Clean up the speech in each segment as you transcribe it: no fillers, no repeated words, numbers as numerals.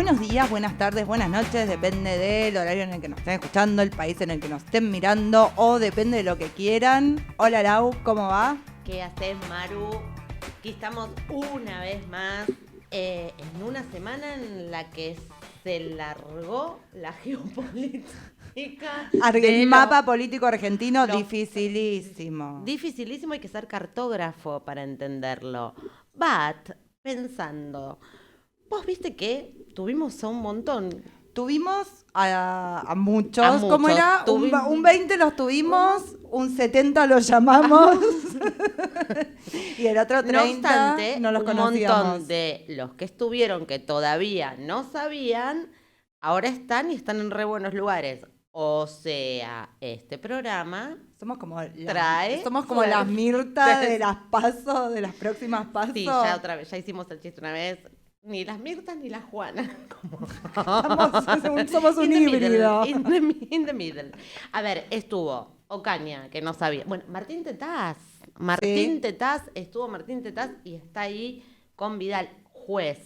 Buenos días, buenas tardes, buenas noches, depende del horario en el que nos estén escuchando, el país en el que nos estén mirando o depende de lo que quieran. Hola Lau, ¿cómo va? ¿Qué haces, Maru? Aquí estamos una vez más en una semana en la que se largó la geopolítica. El mapa político argentino, dificilísimo. Dificilísimo, hay que ser cartógrafo para entenderlo. But, pensando, vos viste que tuvimos a un montón. Tuvimos a muchos. ¿Cómo era? Un 20 los tuvimos, un 70 los llamamos y el otro 30 no obstante, no los un conocíamos. montón de los que estuvieron que todavía no sabían, ahora están y están en re buenos lugares. O sea, este programa Somos como suerte. las Mirta de las pasos, de las próximas pasos. Sí, ya otra vez, ya hicimos el chiste una vez. Ni las Mirtas ni las Juanas. Somos un híbrido. In the middle. A ver, estuvo Ocaña, que no sabía. Bueno, Martín Tetaz. Estuvo Martín Tetaz y está ahí con Vidal, juez.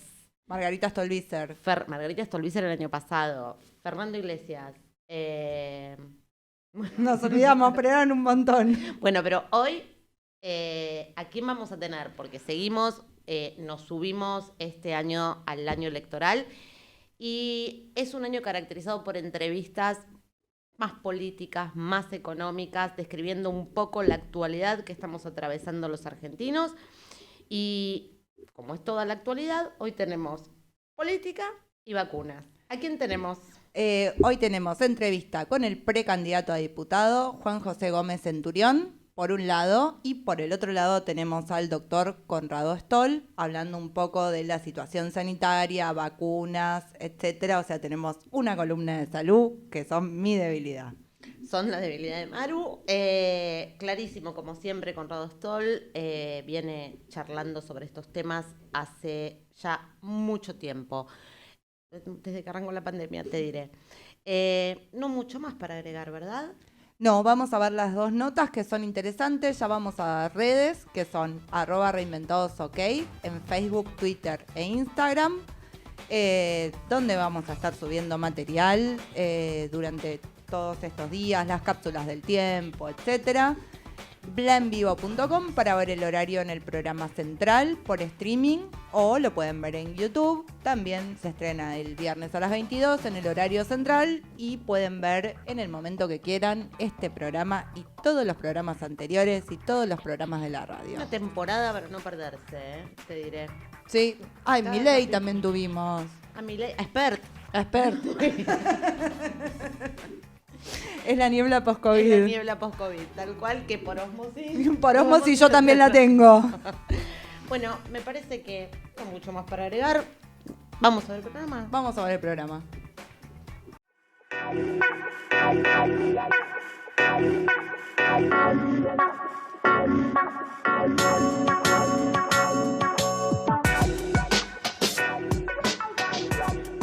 Margarita Stolbizer. Margarita Stolbizer el año pasado. Fernando Iglesias. Nos olvidamos, pero eran un montón. Bueno, pero hoy, ¿a quién vamos a tener? Porque seguimos, nos subimos este año al año electoral y es un año caracterizado por entrevistas más políticas, más económicas, describiendo un poco la actualidad que estamos atravesando los argentinos. Y como es toda la actualidad, hoy tenemos política y vacunas. ¿A quién tenemos? Hoy tenemos entrevista con el precandidato a diputado, Juan José Gómez Centurión, por un lado, y por el otro lado tenemos al doctor Conrado Stoll, hablando un poco de la situación sanitaria, vacunas, etcétera. O sea, tenemos una columna de salud que son mi debilidad. Son la debilidad de Maru. Clarísimo, como siempre, Conrado Stoll viene charlando sobre estos temas hace ya mucho tiempo. Desde que arrancó la pandemia, te diré. No mucho más para agregar, ¿verdad? No, vamos a ver las dos notas que son interesantes. Ya vamos a redes, que son @reinventadosok, en Facebook, Twitter e Instagram, donde vamos a estar subiendo material durante todos estos días, las cápsulas del tiempo, etcétera. Blenvivo.com para ver el horario en el programa central por streaming, o lo pueden ver en YouTube. También se estrena el viernes a las 22 en el horario central y pueden ver en el momento que quieran este programa y todos los programas anteriores y todos los programas de la radio. Una temporada para no perderse, te diré. Sí. Ay, Milei también tuvimos. A Milei, expert. Es la niebla post-COVID. Es la niebla post-COVID, tal cual que por osmosis. Por osmosis yo también la tengo. Bueno, me parece que no mucho más para agregar. ¿Vamos a ver el programa? Vamos a ver el programa.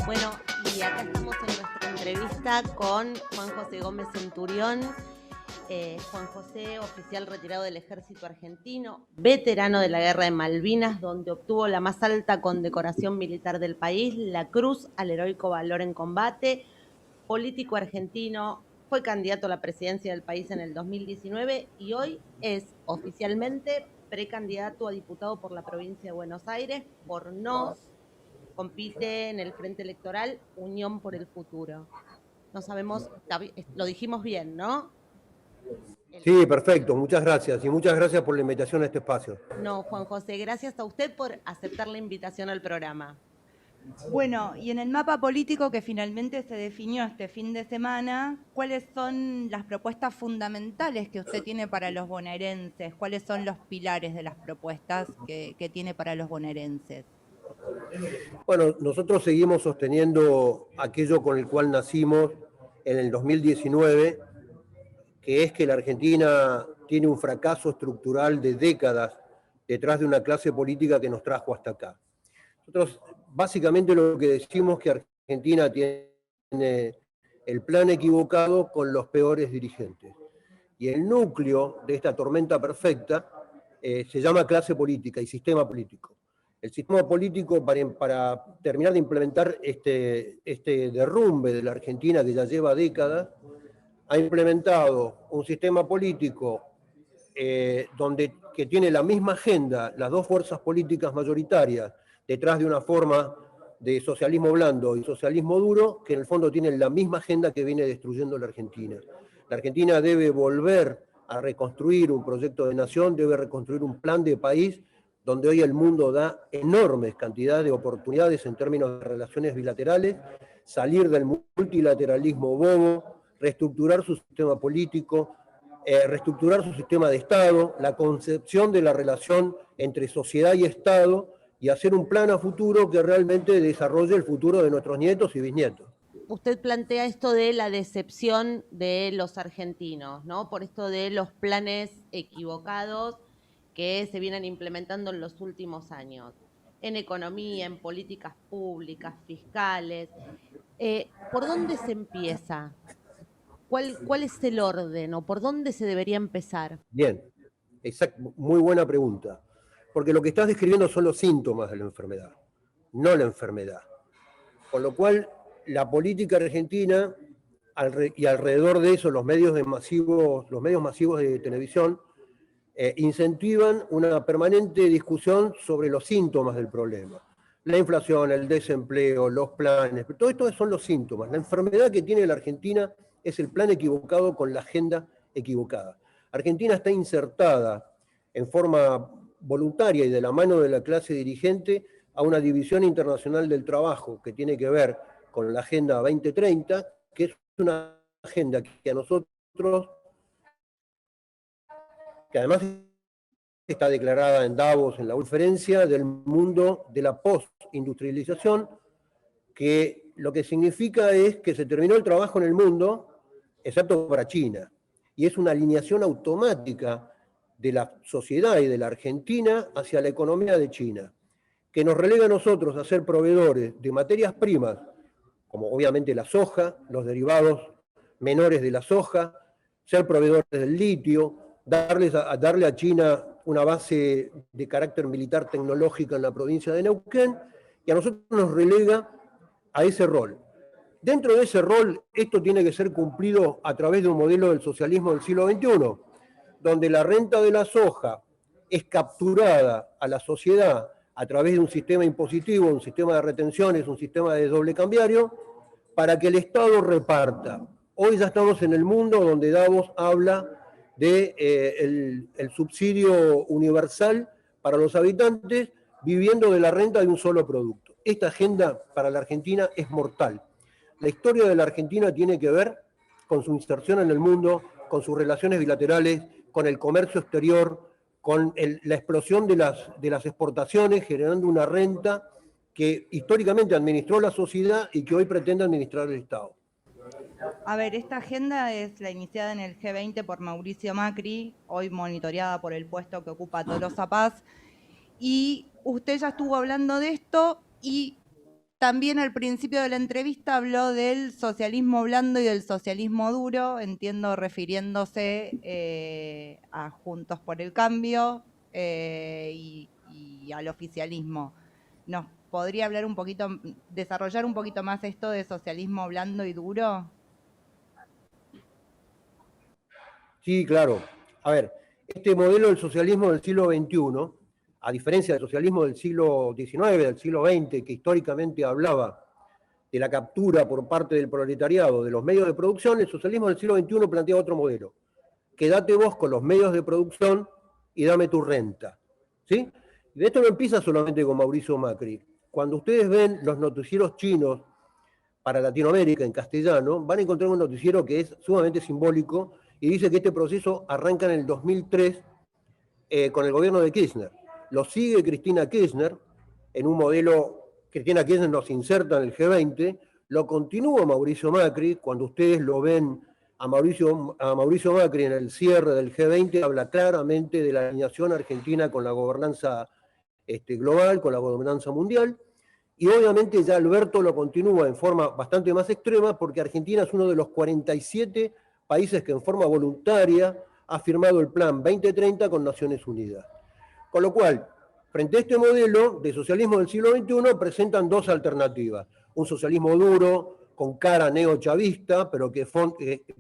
Bueno, y acá estamos en nuestra entrevista con Juan José Gómez Centurión. Juan José, oficial retirado del Ejército Argentino, veterano de la Guerra de Malvinas, donde obtuvo la más alta condecoración militar del país, la Cruz al Heroico Valor en Combate, político argentino, fue candidato a la presidencia del país en el 2019 y hoy es oficialmente precandidato a diputado por la provincia de Buenos Aires, por NOS, compite en el Frente Electoral Unión por el Futuro. No sabemos, lo dijimos bien, ¿no? Sí, perfecto, muchas gracias y muchas gracias por la invitación a este espacio. No, Juan José, gracias a usted por aceptar la invitación al programa. Bueno, y en el mapa político que finalmente se definió este fin de semana, ¿cuáles son las propuestas fundamentales que usted tiene para los bonaerenses? ¿Cuáles son los pilares de las propuestas que tiene para los bonaerenses? Bueno, nosotros seguimos sosteniendo aquello con el cual nacimos en el 2019, que es que la Argentina tiene un fracaso estructural de décadas detrás de una clase política que nos trajo hasta acá. Nosotros básicamente lo que decimos es que Argentina tiene el plan equivocado con los peores dirigentes. Y el núcleo de esta tormenta perfecta se llama clase política y sistema político. El sistema político, para terminar de implementar este derrumbe de la Argentina que ya lleva décadas, ha implementado un sistema político que tiene la misma agenda, las dos fuerzas políticas mayoritarias, detrás de una forma de socialismo blando y socialismo duro, que en el fondo tienen la misma agenda que viene destruyendo la Argentina. La Argentina debe volver a reconstruir un proyecto de nación, debe reconstruir un plan de país, donde hoy el mundo da enormes cantidades de oportunidades en términos de relaciones bilaterales, salir del multilateralismo bobo, reestructurar su sistema político, reestructurar su sistema de Estado, la concepción de la relación entre sociedad y Estado, y hacer un plan a futuro que realmente desarrolle el futuro de nuestros nietos y bisnietos. Usted plantea esto de la decepción de los argentinos, ¿no? Por esto de los planes equivocados que se vienen implementando en los últimos años, en economía, en políticas públicas, fiscales. ¿Por dónde se empieza? ¿Cuál es el orden o por dónde se debería empezar? Bien, exacto, muy buena pregunta. Porque lo que estás describiendo son los síntomas de la enfermedad, no la enfermedad. Con lo cual, la política argentina, y alrededor de eso los medios masivos de televisión, incentivan una permanente discusión sobre los síntomas del problema. La inflación, el desempleo, los planes, todo esto son los síntomas. La enfermedad que tiene la Argentina es el plan equivocado con la agenda equivocada. Argentina está insertada en forma voluntaria y de la mano de la clase dirigente a una división internacional del trabajo que tiene que ver con la Agenda 2030, que es una agenda que a nosotros, que además está declarada en Davos, en la conferencia del mundo de la postindustrialización, que lo que significa es que se terminó el trabajo en el mundo, excepto para China, y es una alineación automática de la sociedad y de la Argentina hacia la economía de China, que nos relega a nosotros a ser proveedores de materias primas, como obviamente la soja, los derivados menores de la soja, ser proveedores del litio, darle a China una base de carácter militar tecnológica en la provincia de Neuquén, y a nosotros nos relega a ese rol. Dentro de ese rol, esto tiene que ser cumplido a través de un modelo del socialismo del siglo XXI, donde la renta de la soja es capturada a la sociedad a través de un sistema impositivo, un sistema de retenciones, un sistema de doble cambiario, para que el Estado reparta. Hoy ya estamos en el mundo donde Davos habla de el subsidio universal para los habitantes viviendo de la renta de un solo producto. Esta agenda para la Argentina es mortal. La historia de la Argentina tiene que ver con su inserción en el mundo, con sus relaciones bilaterales, con el comercio exterior, con la explosión de las exportaciones, generando una renta que históricamente administró la sociedad y que hoy pretende administrar el Estado. A ver, esta agenda es la iniciada en el G20 por Mauricio Macri, hoy monitoreada por el puesto que ocupa Tolosa Paz, y usted ya estuvo hablando de esto y también al principio de la entrevista habló del socialismo blando y del socialismo duro, entiendo refiriéndose a Juntos por el Cambio y al oficialismo. ¿Nos podría hablar un poquito, desarrollar un poquito más esto de socialismo blando y duro? Sí, claro. A ver, este modelo del socialismo del siglo XXI, a diferencia del socialismo del siglo XIX, del siglo XX, que históricamente hablaba de la captura por parte del proletariado de los medios de producción, el socialismo del siglo XXI plantea otro modelo. Quédate vos con los medios de producción y dame tu renta. ¿Sí? Y esto no empieza solamente con Mauricio Macri. Cuando ustedes ven los noticieros chinos para Latinoamérica en castellano, van a encontrar un noticiero que es sumamente simbólico y dice que este proceso arranca en el 2003 con el gobierno de Kirchner. Lo sigue Cristina Kirchner, en un modelo, Cristina Kirchner nos inserta en el G20, lo continúa Mauricio Macri, cuando ustedes lo ven a Mauricio Macri en el cierre del G20, habla claramente de la alineación argentina con la gobernanza global, con la gobernanza mundial, y obviamente ya Alberto lo continúa en forma bastante más extrema, porque Argentina es uno de los 47 países que en forma voluntaria ha firmado el Plan 2030 con Naciones Unidas. Con lo cual, Frente a este modelo de socialismo del siglo XXI presentan dos alternativas. Un socialismo duro, con cara neochavista, pero que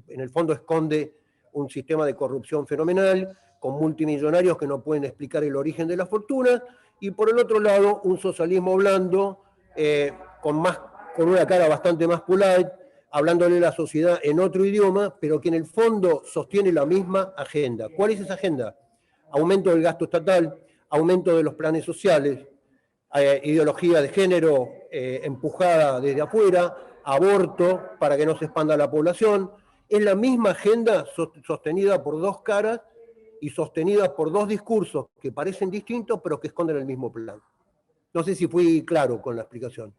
en el fondo esconde un sistema de corrupción fenomenal, con multimillonarios que no pueden explicar el origen de la fortuna, y por el otro lado un socialismo blando, con una cara bastante más polite, hablándole a la sociedad en otro idioma, pero que en el fondo sostiene la misma agenda. ¿Cuál es esa agenda? Aumento del gasto estatal, aumento de los planes sociales, ideología de género empujada desde afuera, aborto para que no se expanda la población. Es la misma agenda sostenida por dos caras y sostenida por dos discursos que parecen distintos pero que esconden el mismo plan. No sé si fui claro con la explicación.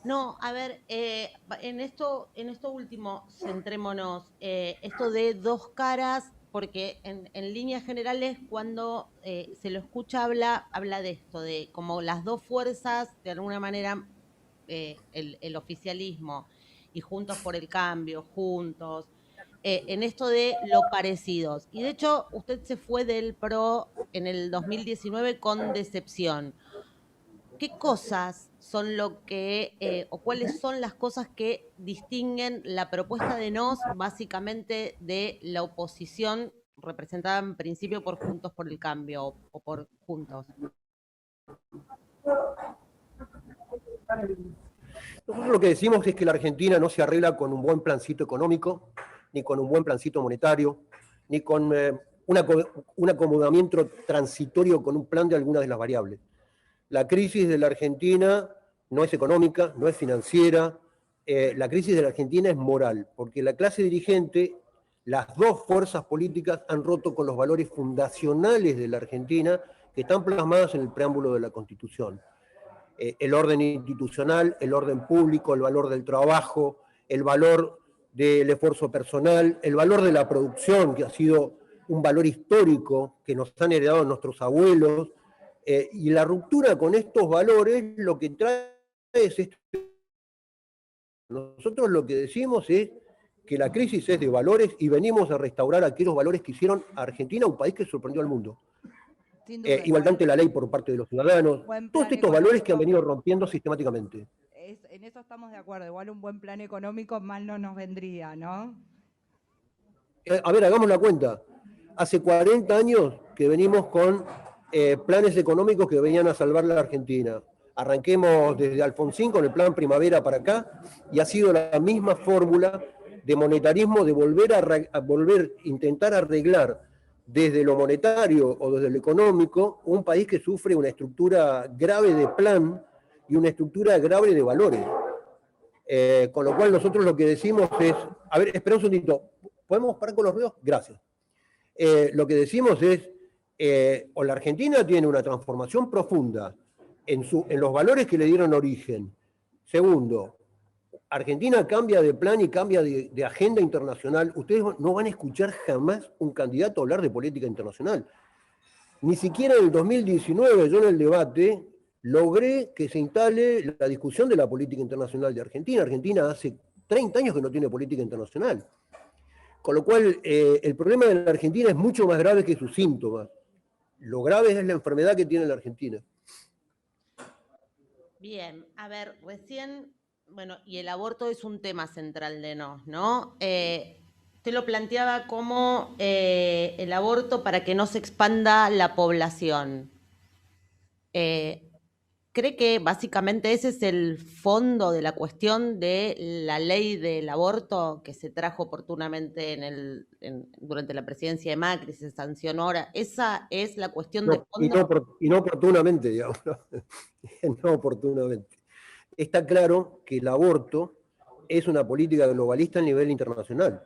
No, a ver, en esto último, centrémonos, esto de dos caras, porque en líneas generales cuando se lo escucha habla de esto, de como las dos fuerzas, de alguna manera, el oficialismo y Juntos por el Cambio, juntos, en esto de lo parecidos. Y de hecho, usted se fue del PRO en el 2019 con decepción. ¿Qué cosas son lo que, o cuáles son las cosas que distinguen la propuesta de NOS básicamente de la oposición representada en principio por Juntos por el Cambio o por Juntos? Nosotros lo que decimos es que la Argentina no se arregla con un buen plancito económico, ni con un buen plancito monetario, ni con un acomodamiento transitorio con un plan de alguna de las variables. La crisis de la Argentina no es económica, no es financiera, la crisis de la Argentina es moral, porque la clase dirigente, las dos fuerzas políticas han roto con los valores fundacionales de la Argentina que están plasmados en el preámbulo de la Constitución. El orden institucional, el orden público, el valor del trabajo, el valor del esfuerzo personal, el valor de la producción, que ha sido un valor histórico que nos han heredado nuestros abuelos, y la ruptura con estos valores lo que trae es esto. Nosotros lo que decimos es que la crisis es de valores y venimos a restaurar aquellos valores que hicieron a Argentina un país que sorprendió al mundo. Igualdad ante la ley por parte de los ciudadanos, todos estos valores que han venido rompiendo sistemáticamente. En eso estamos de acuerdo, igual un buen plan económico mal no nos vendría, ¿no? A ver, hagamos la cuenta. Hace 40 años que venimos con planes económicos que venían a salvar la Argentina. Arranquemos desde Alfonsín con el plan Primavera para acá y ha sido la misma fórmula de monetarismo, de volver intentar arreglar desde lo monetario o desde lo económico un país que sufre una estructura grave de plan y una estructura grave de valores. Con lo cual nosotros lo que decimos es, a ver, espera un segundito, ¿podemos parar con los ruidos? Gracias. Lo que decimos es, o la Argentina tiene una transformación profunda en los valores que le dieron origen. Segundo, Argentina cambia de plan y cambia de agenda internacional. Ustedes no van a escuchar jamás un candidato hablar de política internacional. Ni siquiera en el 2019, yo en el debate, logré que se instale la discusión de la política internacional de Argentina. Argentina hace 30 años que no tiene política internacional. Con lo cual, el problema de la Argentina es mucho más grave que sus síntomas. Lo grave es la enfermedad que tiene la Argentina. Bien, a ver, recién, bueno, y el aborto es un tema central de NOS, ¿no? Usted lo planteaba como el aborto para que no se expanda la población. ¿Cree que básicamente ese es el fondo de la cuestión de la ley del aborto que se trajo oportunamente durante la presidencia de Macri, se sancionó ahora? ¿Esa es la cuestión de fondo? Y no oportunamente, digamos. No oportunamente. Está claro que el aborto es una política globalista a nivel internacional.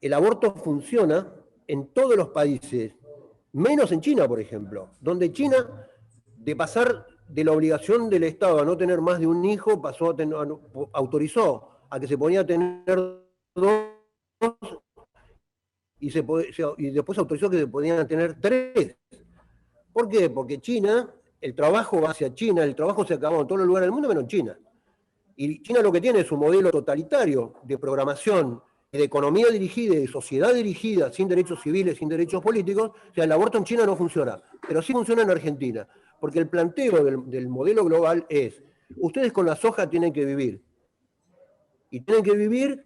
El aborto funciona en todos los países, menos en China, por ejemplo, donde China, de pasar de la obligación del Estado a no tener más de un hijo, autorizó a que se podía tener dos y después autorizó que se podían tener 3. ¿Por qué? Porque China, el trabajo va hacia China, el trabajo se acabó en todos los lugares del mundo menos en China. Y China lo que tiene es un modelo totalitario de programación, de economía dirigida, de sociedad dirigida, sin derechos civiles, sin derechos políticos. O sea, el aborto en China no funciona, pero sí funciona en Argentina. Porque el planteo del modelo global es, ustedes con la soja tienen que vivir. Y tienen que vivir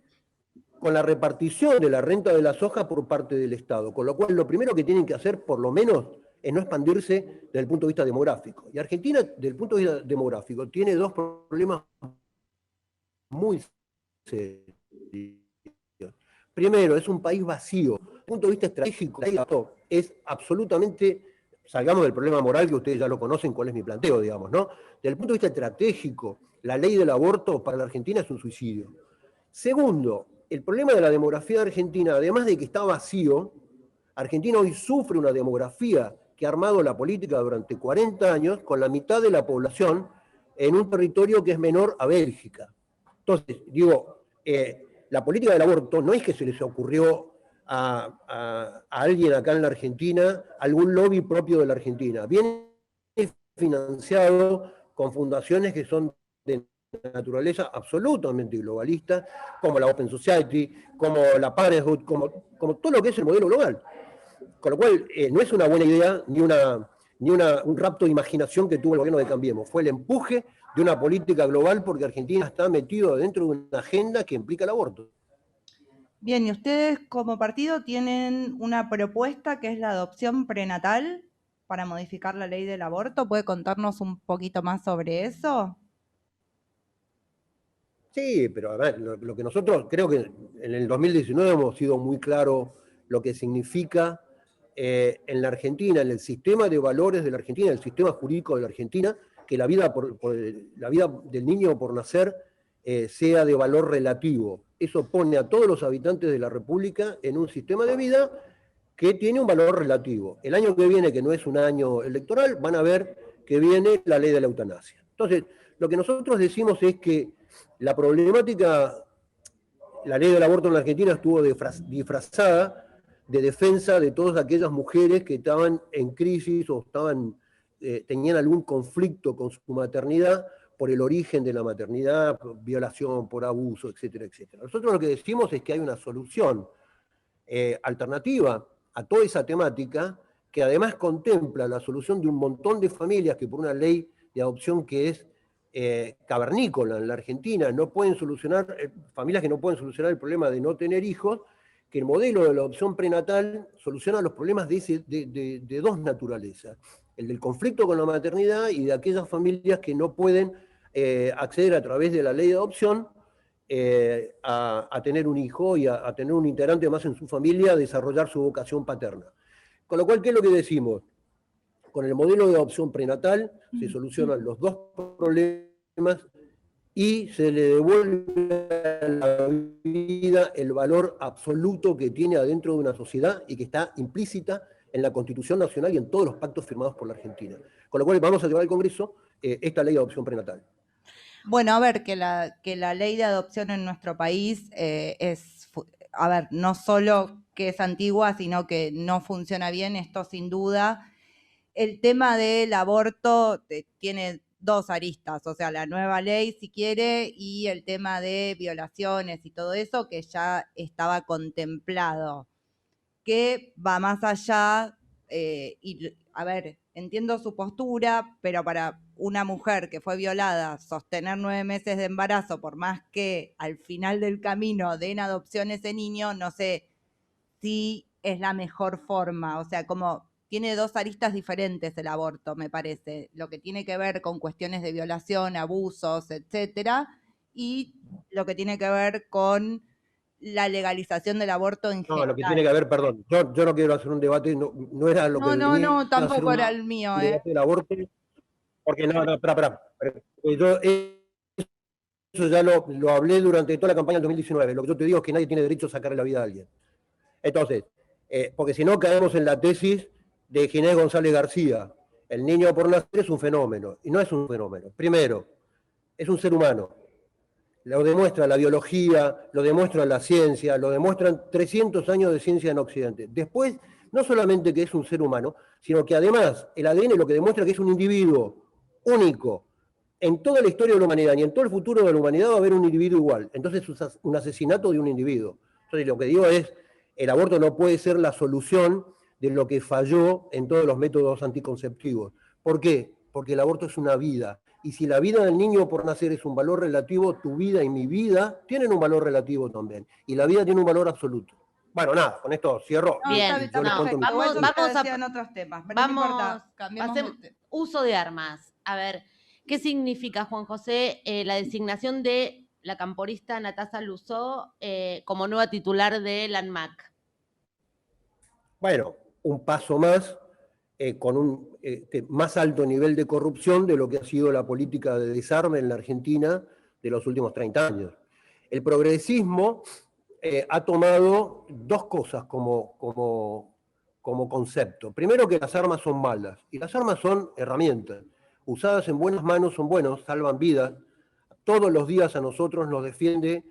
con la repartición de la renta de la soja por parte del Estado. Con lo cual, lo primero que tienen que hacer, por lo menos, es no expandirse desde el punto de vista demográfico. Y Argentina, desde el punto de vista demográfico, tiene dos problemas muy serios. Primero, es un país vacío. Desde el punto de vista estratégico, es absolutamente, salgamos del problema moral que ustedes ya lo conocen, cuál es mi planteo, digamos, ¿no? Desde el punto de vista estratégico, la ley del aborto para la Argentina es un suicidio. Segundo, el problema de la demografía de Argentina, además de que está vacío, Argentina hoy sufre una demografía que ha armado la política durante 40 años con la mitad de la población en un territorio que es menor a Bélgica. Entonces, digo, la política del aborto no es que se les ocurrió a alguien acá en la Argentina, algún lobby propio de la Argentina. Viene financiado con fundaciones que son de naturaleza absolutamente globalista, como la Open Society, como la Parenthood, como todo lo que es el modelo global. Con lo cual, no es una buena idea ni un rapto de imaginación que tuvo el gobierno de Cambiemos. Fue el empuje de una política global porque Argentina está metido dentro de una agenda que implica el aborto. Bien, y ustedes como partido tienen una propuesta que es la adopción prenatal para modificar la ley del aborto. ¿Puede contarnos un poquito más sobre eso? Sí, pero a ver, lo que nosotros creo que en el 2019 hemos sido muy claros lo que significa en la Argentina, en el sistema de valores de la Argentina, en el sistema jurídico de la Argentina, que la vida del niño por nacer sea de valor relativo. Eso pone a todos los habitantes de la República en un sistema de vida que tiene un valor relativo. El año que viene, que no es un año electoral, van a ver que viene la ley de la eutanasia. Entonces, lo que nosotros decimos es que la problemática, la ley del aborto en la Argentina estuvo disfrazada de defensa de todas aquellas mujeres que estaban en crisis o tenían algún conflicto con su maternidad por el origen de la maternidad, por violación, por abuso, etcétera, etcétera. Nosotros lo que decimos es que hay una solución alternativa a toda esa temática que además contempla la solución de un montón de familias que por una ley de adopción que es cavernícola en la Argentina, no pueden solucionar, familias que no pueden solucionar el problema de no tener hijos, que el modelo de la adopción prenatal soluciona los problemas de dos naturalezas, el del conflicto con la maternidad y de aquellas familias que no pueden acceder a través de la ley de adopción a tener un hijo y a tener un integrante más en su familia, a desarrollar su vocación paterna. Con lo cual, ¿qué es lo que decimos? Con el modelo de adopción prenatal se solucionan los dos problemas y se le devuelve a la vida el valor absoluto que tiene adentro de una sociedad y que está implícita en la Constitución Nacional y en todos los pactos firmados por la Argentina. Con lo cual vamos a llevar al Congreso esta ley de adopción prenatal. Bueno, a ver, que la ley de adopción en nuestro país a ver, no solo que es antigua, sino que no funciona bien, esto sin duda. El tema del aborto tiene dos aristas, o sea, la nueva ley, si quiere, y el tema de violaciones y todo eso que ya estaba contemplado, que va más allá, y a ver, entiendo su postura, pero para una mujer que fue violada, sostener 9 meses de embarazo, por más que al final del camino den adopción ese niño, no sé si es la mejor forma, o sea, como tiene dos aristas diferentes el aborto, me parece, lo que tiene que ver con cuestiones de violación, abusos, etcétera, y lo que tiene que ver con la legalización del aborto en general. No, lo que tiene que ver, perdón, yo no quiero hacer un debate, no era lo que No, tampoco era el mío, debate del aborto, porque espera. Yo eso ya lo hablé durante toda la campaña del 2019. Lo que yo te digo es que nadie tiene derecho a sacarle la vida a alguien. Entonces, porque si no caemos en la tesis de Ginés González García, el niño por nacer es un fenómeno, y no es un fenómeno. Primero, es un ser humano. Lo demuestra la biología, lo demuestra la ciencia, lo demuestran 300 años de ciencia en Occidente. Después, no solamente que es un ser humano, sino que además el ADN lo que demuestra que es un individuo único. En toda la historia de la humanidad y en todo el futuro de la humanidad va a haber un individuo igual. Entonces es un asesinato de un individuo. Entonces lo que digo es, el aborto no puede ser la solución de lo que falló en todos los métodos anticonceptivos. ¿Por qué? porque el aborto es una vida. Y si la vida del niño por nacer es un valor relativo, tu vida y mi vida tienen un valor relativo también. Y la vida tiene un valor absoluto. Bueno, nada, con esto cierro. No, Bien, está Yo les cuento mi perfecto. Igual yo vamos te a- decía en otros temas, pero no Vamos importa, a cambiemos hacer de tema. uso de armas. A ver, ¿qué significa, Juan José, la designación de la camporista Natasa Luzó como nueva titular de la ANMAC? Bueno, un paso más con un más alto nivel de corrupción de lo que ha sido la política de desarme en la Argentina de los últimos 30 años. El progresismo ha tomado dos cosas como concepto. Primero, que las armas son malas, y las armas son herramientas. Usadas en buenas manos son buenos, salvan vidas. Todos los días a nosotros nos defiende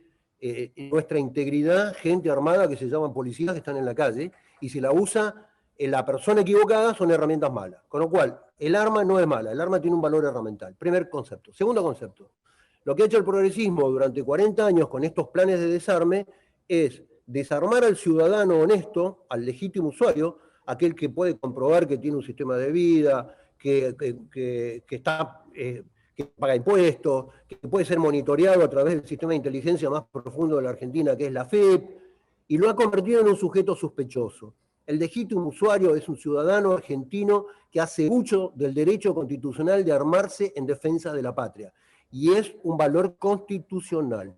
nuestra integridad gente armada que se llaman policías que están en la calle, y si la usa la persona equivocada son herramientas malas. Con lo cual, el arma no es mala, el arma tiene un valor herramental. Primer concepto. Segundo concepto. Lo que ha hecho el progresismo durante 40 años con estos planes de desarme es desarmar al ciudadano honesto, al legítimo usuario, aquel que puede comprobar que tiene un sistema de vida, que está, que paga impuestos, que puede ser monitoreado a través del sistema de inteligencia más profundo de la Argentina, que es la FIP, y lo ha convertido en un sujeto sospechoso. El legítimo usuario es un ciudadano argentino que hace uso del derecho constitucional de armarse en defensa de la patria, y es un valor constitucional.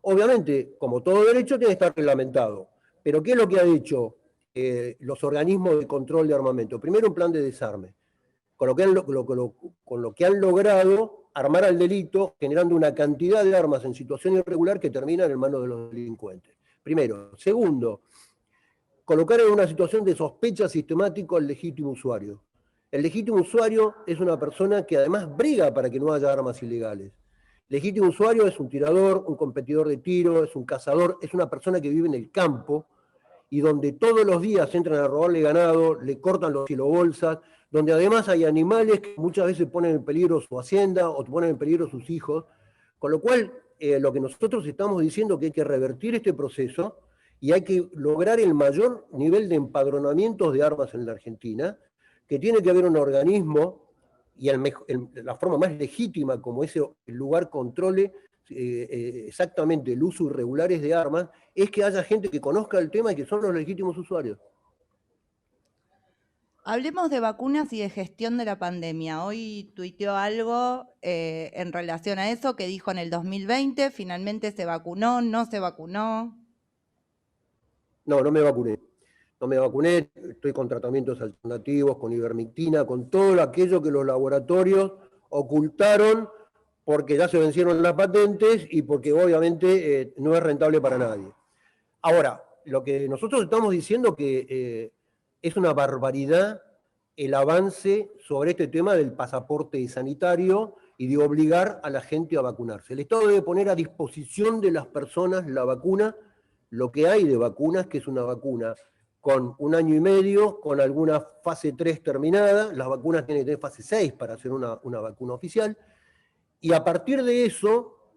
Obviamente, como todo derecho, tiene que estar reglamentado. Pero ¿qué es lo que han hecho los organismos de control de armamento? Primero, un plan de desarme, con lo que han logrado armar al delito, generando una cantidad de armas en situación irregular que terminan en manos de los delincuentes. Primero. Segundo, colocar en una situación de sospecha sistemático al legítimo usuario. El legítimo usuario es una persona que además briga para que no haya armas ilegales. Legítimo usuario es un tirador, un competidor de tiro, es un cazador, es una persona que vive en el campo y donde todos los días entran a robarle ganado, le cortan los silobolsas, donde además hay animales que muchas veces ponen en peligro su hacienda o ponen en peligro sus hijos. Con lo cual, lo que nosotros estamos diciendo es que hay que revertir este proceso y hay que lograr el mayor nivel de empadronamientos de armas en la Argentina, que tiene que haber un organismo y la forma más legítima como ese lugar controle exactamente el uso irregular de armas, es que haya gente que conozca el tema y que son los legítimos usuarios. Hablemos de vacunas y de gestión de la pandemia. Hoy tuiteó algo en relación a eso que dijo en el 2020, finalmente se vacunó, no se vacunó. No, no me vacuné. No me vacuné, estoy con tratamientos alternativos, con ivermectina, con todo aquello que los laboratorios ocultaron porque ya se vencieron las patentes y porque obviamente no es rentable para nadie. Ahora, lo que nosotros estamos diciendo que es una barbaridad el avance sobre este tema del pasaporte sanitario y de obligar a la gente a vacunarse. El Estado debe poner a disposición de las personas la vacuna, lo que hay de vacunas, que es una vacuna con 1 año y medio, con alguna fase 3 terminada, las vacunas tienen que tener fase 6 para hacer una vacuna oficial, y a partir de eso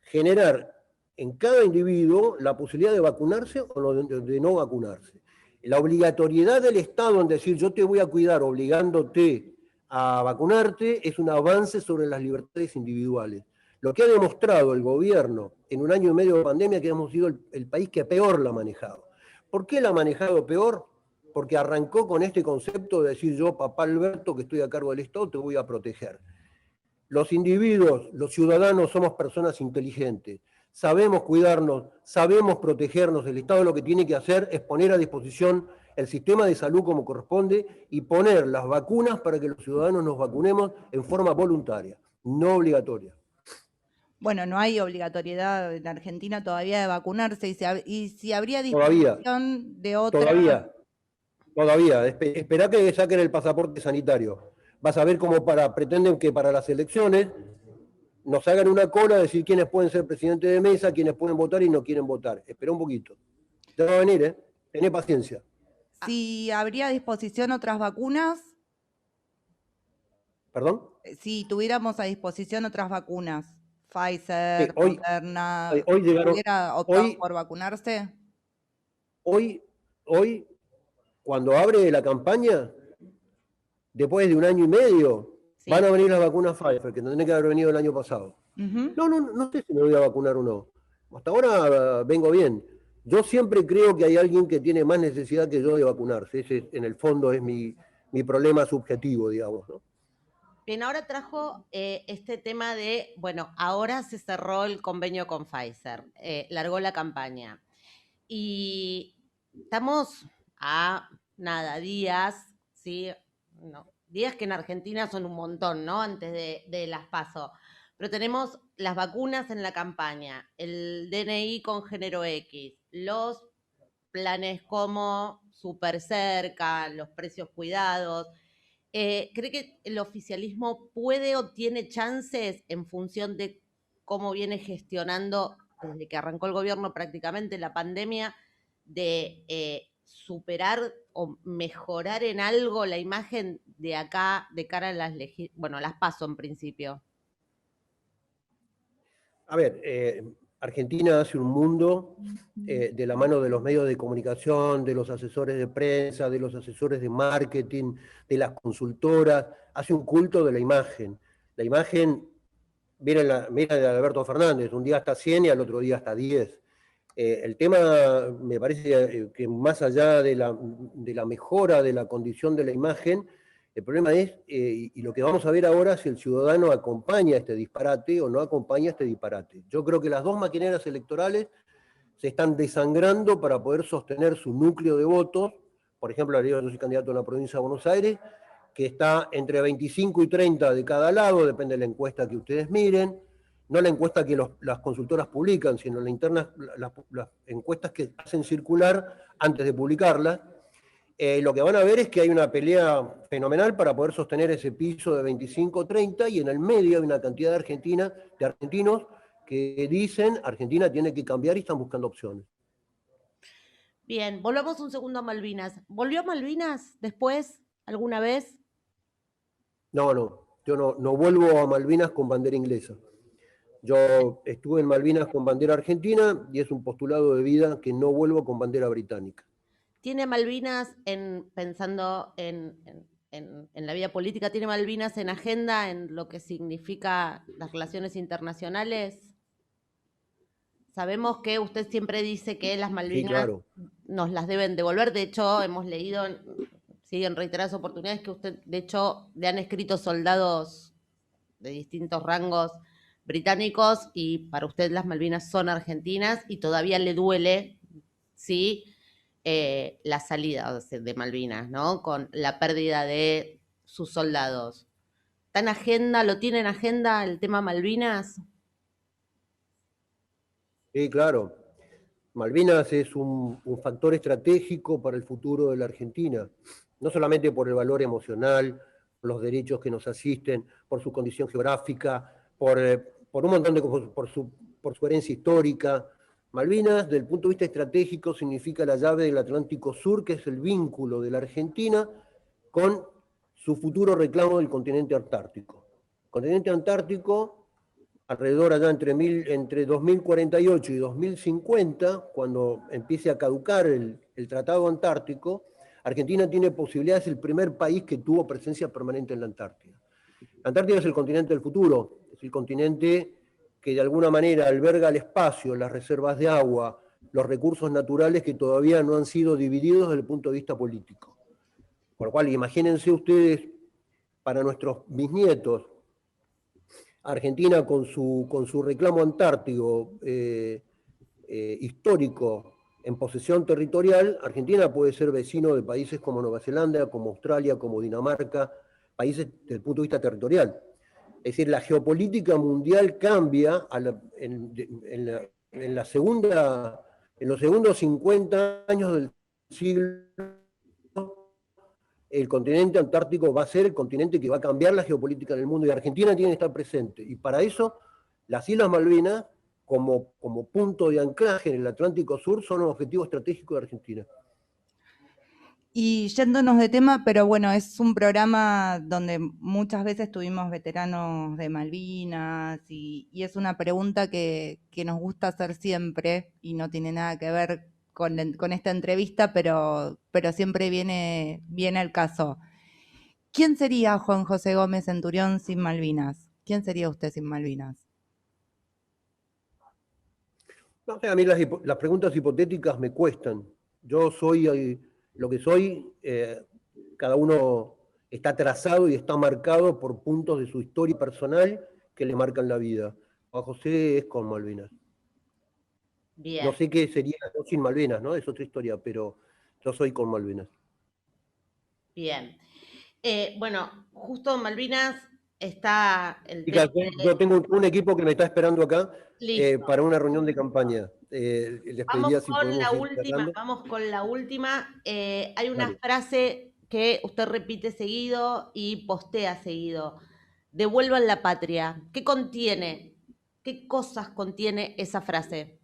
generar en cada individuo la posibilidad de vacunarse o de no vacunarse. La obligatoriedad del Estado en decir yo te voy a cuidar obligándote a vacunarte es un avance sobre las libertades individuales. Lo que ha demostrado el gobierno en 1 año y medio de pandemia, que hemos sido el país que peor la ha manejado. ¿Por qué la ha manejado peor? Porque arrancó con este concepto de decir yo, papá Alberto, que estoy a cargo del Estado, te voy a proteger. Los individuos, los ciudadanos, somos personas inteligentes. Sabemos cuidarnos, sabemos protegernos. El Estado lo que tiene que hacer es poner a disposición el sistema de salud como corresponde y poner las vacunas para que los ciudadanos nos vacunemos en forma voluntaria, no obligatoria. Bueno, no hay obligatoriedad en Argentina todavía de vacunarse y si habría disposición de otra... Todavía. Esperá que saquen el pasaporte sanitario. Vas a ver cómo pretenden que para las elecciones nos hagan una cola de decir quiénes pueden ser presidentes de mesa, quiénes pueden votar y no quieren votar. Espera un poquito. Ya va a venir, Tené paciencia. Si habría a disposición otras vacunas... ¿Perdón? Si tuviéramos a disposición otras vacunas, Pfizer, Moderna, hoy llegaron, ¿hubiera optado por vacunarse? Hoy, cuando abre la campaña, después de 1 año y medio, Sí. Van a venir las vacunas Pfizer, que tendrían que haber venido el año pasado. Ujú. No sé si me voy a vacunar o no. Hasta ahora vengo bien. Yo siempre creo que hay alguien que tiene más necesidad que yo de vacunarse. Ese, en el fondo, es mi problema subjetivo, digamos, ¿no? Bien, ahora trajo este tema de, bueno, ahora se cerró el convenio con Pfizer, largó la campaña. Y estamos a nada, días, ¿sí? No, días que en Argentina son un montón, ¿no? Antes de las PASO. Pero tenemos las vacunas en la campaña, el DNI con género X, los planes como súper cerca, los precios cuidados. ¿Cree que el oficialismo puede o tiene chances en función de cómo viene gestionando desde que arrancó el gobierno prácticamente la pandemia de superar o mejorar en algo la imagen de acá de cara a las PASO en principio? A ver, Argentina hace un mundo de la mano de los medios de comunicación, de los asesores de prensa, de los asesores de marketing, de las consultoras, hace un culto de la imagen. La imagen, mira de Alberto Fernández, un día hasta 100 y al otro día hasta 10. El tema, me parece que más allá de la mejora de la condición de la imagen, el problema es, y lo que vamos a ver ahora, si el ciudadano acompaña este disparate o no acompaña este disparate. Yo creo que las dos maquineras electorales se están desangrando para poder sostener su núcleo de votos. Por ejemplo, yo soy candidato en la provincia de Buenos Aires, que está entre 25 y 30 de cada lado, depende de la encuesta que ustedes miren, no la encuesta que las consultoras publican, sino las encuestas que hacen circular antes de publicarlas. Lo que van a ver es que hay una pelea fenomenal para poder sostener ese piso de 25-30 y en el medio hay una cantidad de argentinos que dicen Argentina tiene que cambiar y están buscando opciones. Bien, volvamos un segundo a Malvinas. ¿Volvió a Malvinas después, alguna vez? Yo no vuelvo a Malvinas con bandera inglesa. Yo estuve en Malvinas con bandera argentina y es un postulado de vida que no vuelvo con bandera británica. ¿Tiene Malvinas, pensando en la vida política, tiene Malvinas en agenda en lo que significa las relaciones internacionales? Sabemos que usted siempre dice que las Sí, Malvinas claro. nos las deben devolver. De hecho, hemos leído sí, en reiteradas oportunidades que usted, de hecho, le han escrito soldados de distintos rangos británicos y para usted las Malvinas son argentinas y todavía le duele, sí, la salida de Malvinas, ¿no? Con la pérdida de sus soldados. ¿Está en agenda, lo tiene en agenda el tema Malvinas? Sí, claro. Malvinas es un factor estratégico para el futuro de la Argentina, no solamente por el valor emocional, por los derechos que nos asisten, por su condición geográfica, por un montón de cosas, por su herencia histórica. Malvinas, desde el punto de vista estratégico, significa la llave del Atlántico Sur, que es el vínculo de la Argentina con su futuro reclamo del continente antártico. El continente antártico alrededor allá entre 2048 y 2050, cuando empiece a caducar el Tratado Antártico, Argentina tiene posibilidades, es el primer país que tuvo presencia permanente en la Antártida. La Antártida es el continente del futuro, es el continente que de alguna manera alberga el espacio, las reservas de agua, los recursos naturales que todavía no han sido divididos desde el punto de vista político. Por lo cual, imagínense ustedes, para nuestros bisnietos, Argentina con su reclamo antártico histórico en posesión territorial, Argentina puede ser vecino de países como Nueva Zelanda, como Australia, como Dinamarca, países desde el punto de vista territorial. Es decir, la geopolítica mundial cambia en los segundos 50 años del siglo. El continente antártico va a ser el continente que va a cambiar la geopolítica del mundo y Argentina tiene que estar presente. Y para eso, las Islas Malvinas, como punto de anclaje en el Atlántico Sur, son un objetivo estratégico de Argentina. Y yéndonos de tema, pero bueno, es un programa donde muchas veces tuvimos veteranos de Malvinas y es una pregunta que nos gusta hacer siempre y no tiene nada que ver con esta entrevista, pero siempre viene al caso. ¿Quién sería Juan José Gómez Centurión sin Malvinas? ¿Quién sería usted sin Malvinas? No sé, a mí las preguntas hipotéticas me cuestan. Yo soy lo que soy, cada uno está trazado y está marcado por puntos de su historia personal que le marcan la vida. Juan José es con Malvinas. Bien, No sé qué sería yo sin Malvinas, ¿no? Es otra historia, pero yo soy con Malvinas. bien. Bueno, justo en Malvinas está el tema Chicas, yo tengo un equipo que me está esperando acá listo. para una reunión de campaña. Les pediría Vamos si con la podemos ir última, cerrando. vamos con la última. Hay una Dale. frase que usted repite seguido y postea seguido. Devuelvan la patria. ¿Qué contiene? ¿Qué cosas contiene esa frase?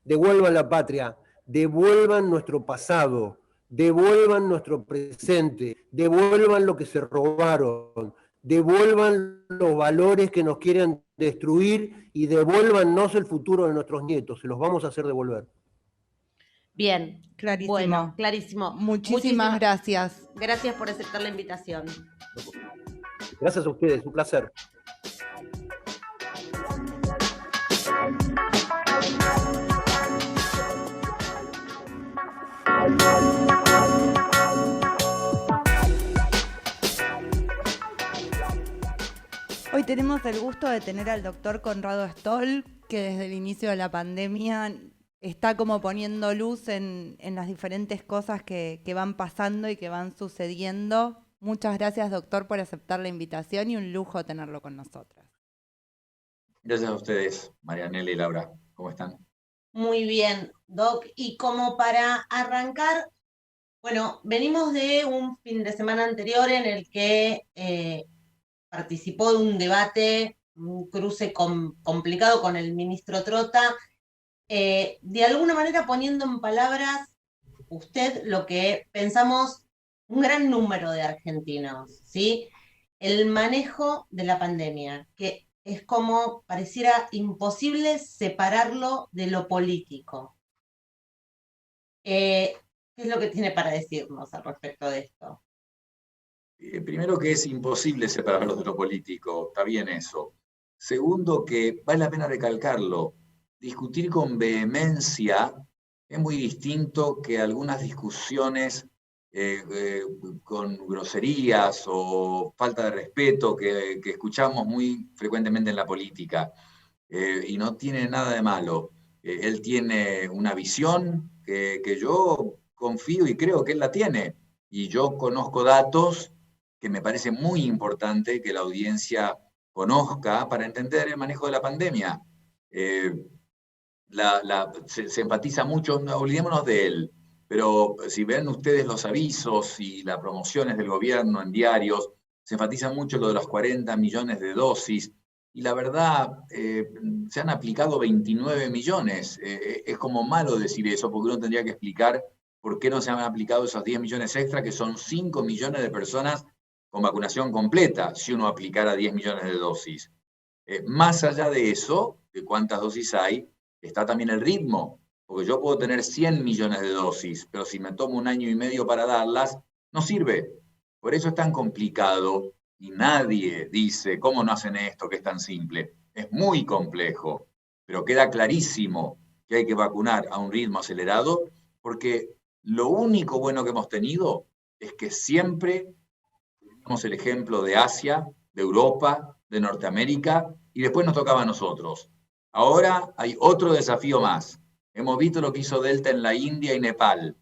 Devuelvan la patria, devuelvan nuestro pasado, devuelvan nuestro presente, devuelvan lo que se robaron, devuelvan los valores que nos quieren destruir y devuélvannos el futuro de nuestros nietos. Se los vamos a hacer devolver. Bien, Clarísimo. bueno, clarísimo. Muchísimas gracias. Gracias por aceptar la invitación. Gracias a ustedes, un placer. Hoy tenemos el gusto de tener al doctor Conrado Stoll, que desde el inicio de la pandemia está como poniendo luz en las diferentes cosas que van pasando y que van sucediendo. Muchas gracias, doctor, por aceptar la invitación y un lujo tenerlo con nosotras. Gracias a ustedes, Marianela y Laura. ¿Cómo están? Muy bien, Doc. Y como para arrancar, bueno, venimos de un fin de semana anterior en el que participó de un debate, un cruce complicado con el ministro Trota, de alguna manera poniendo en palabras usted lo que pensamos un gran número de argentinos, ¿sí? El manejo de la pandemia, que es como pareciera imposible separarlo de lo político. ¿Qué es lo que tiene para decirnos al respecto de esto? Primero, que es imposible separarlo de lo político, está bien eso. Segundo, que vale la pena recalcarlo. Discutir con vehemencia es muy distinto que algunas discusiones con groserías o falta de respeto que escuchamos muy frecuentemente en la política. Y no tiene nada de malo. Él tiene una visión que yo confío y creo que él la tiene. Y yo conozco datos que me parece muy importante que la audiencia conozca para entender el manejo de la pandemia. Se enfatiza mucho, no, olvidémonos de él, pero si ven ustedes los avisos y las promociones del gobierno en diarios, se enfatiza mucho lo de los 40 millones de dosis, y la verdad, se han aplicado 29 millones. Es como malo decir eso, porque uno tendría que explicar por qué no se han aplicado esos 10 millones extra, que son 5 millones de personas con vacunación completa, si uno aplicara 10 millones de dosis. Más allá de eso, de cuántas dosis hay, está también el ritmo, porque yo puedo tener 100 millones de dosis, pero si me tomo un año y medio para darlas, no sirve. Por eso es tan complicado y nadie dice, ¿cómo no hacen esto que es tan simple? Es muy complejo, pero queda clarísimo que hay que vacunar a un ritmo acelerado, porque lo único bueno que hemos tenido es que siempre tenemos el ejemplo de Asia, de Europa, de Norteamérica, y después nos tocaba a nosotros. Ahora hay otro desafío más. Hemos visto lo que hizo Delta en la India y Nepal.